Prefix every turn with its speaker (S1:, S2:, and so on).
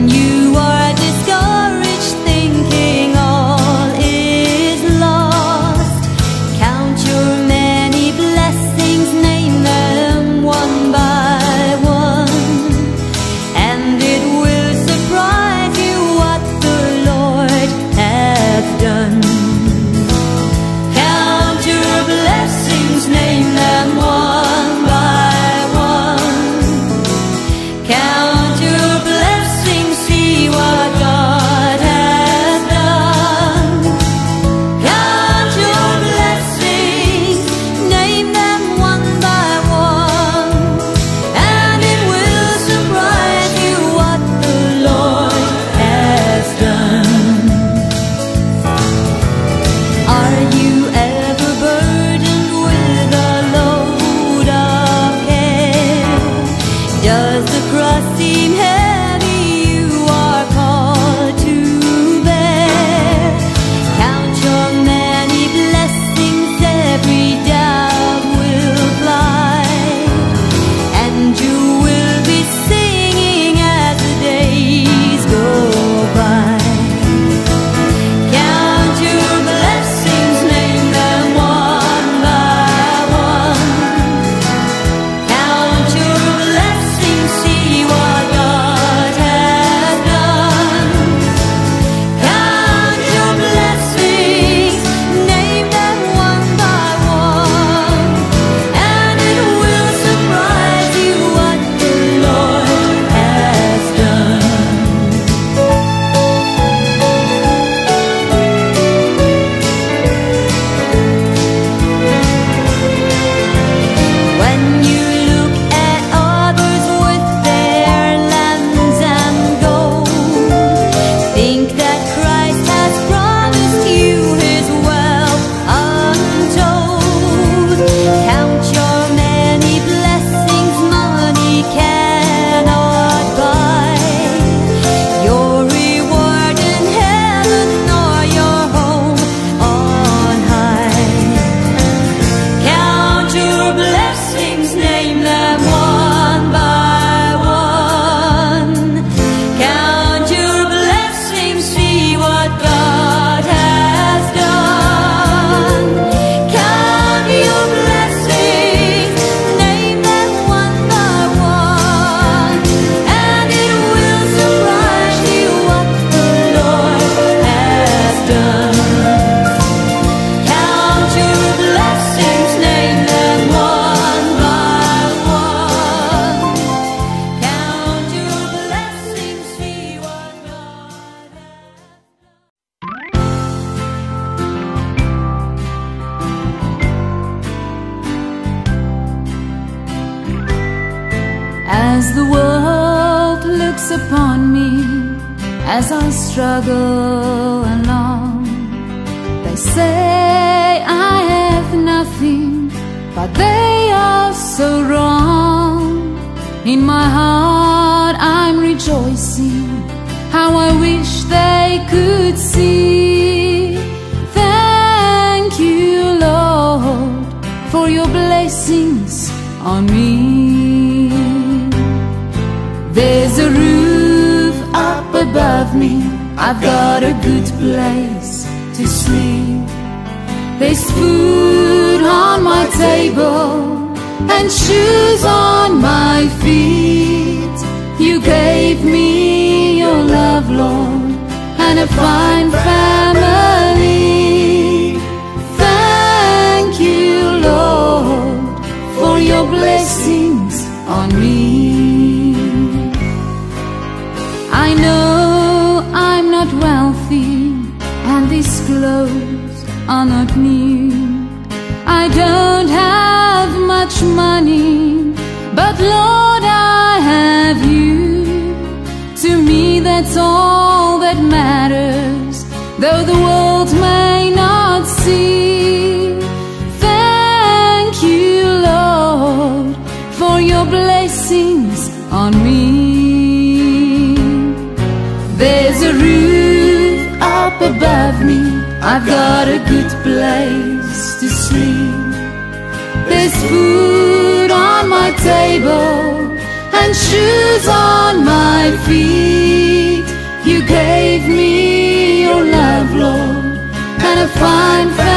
S1: you are discouraged, thinking all is lost, count your many blessings, name them one by one, and it will surprise you what the Lord hath done. Count your blessings, name them one by one. Count your blessings, see what God has done. Count your blessings, name them one by one, and it will surprise you what the Lord has done. Are you ever burdened with a load of care? Does the cross seem heavy you are called to bear? Count your many blessings, every doubt will fly, and you will be singing as the days go by. Count your blessings, name them one by one. Count your blessings, see what God has done. Count your blessings, name them one by one, and it will surprise you what the Lord has done. When you look at others with their lands and gold, think that Christ has promised you his wealth untold. Count your many blessings, money cannot buy your reward in heaven or your home on high. Count your blessings, name them one by one. Count your blessings, see what God has done. Count your blessings, name them one by one, and it will surprise you what the Lord has done. Count your blessings, name them one by one. Count your blessings, see what God has
S2: As the world looks upon me, as I struggle along, they say I have nothing, but they are so wrong. In my heart I'm rejoicing, how I wish they could see. Thank you, Lord, for your blessings on me. There's a roof up above me, I've got a good place to sleep. There's food on my table and shoes on my feet. You gave me your love, Lord, and a fine family. Thank you, Lord, for your blessings on me. I know I'm not wealthy, and these clothes are not new. I don't have much money, but Lord, I have you. To me that's all that matters, though the world may not see. Thank you, Lord, for your blessings on me. There's a roof up above me, I've got a good place to sleep. There's food on my table and shoes on my feet. find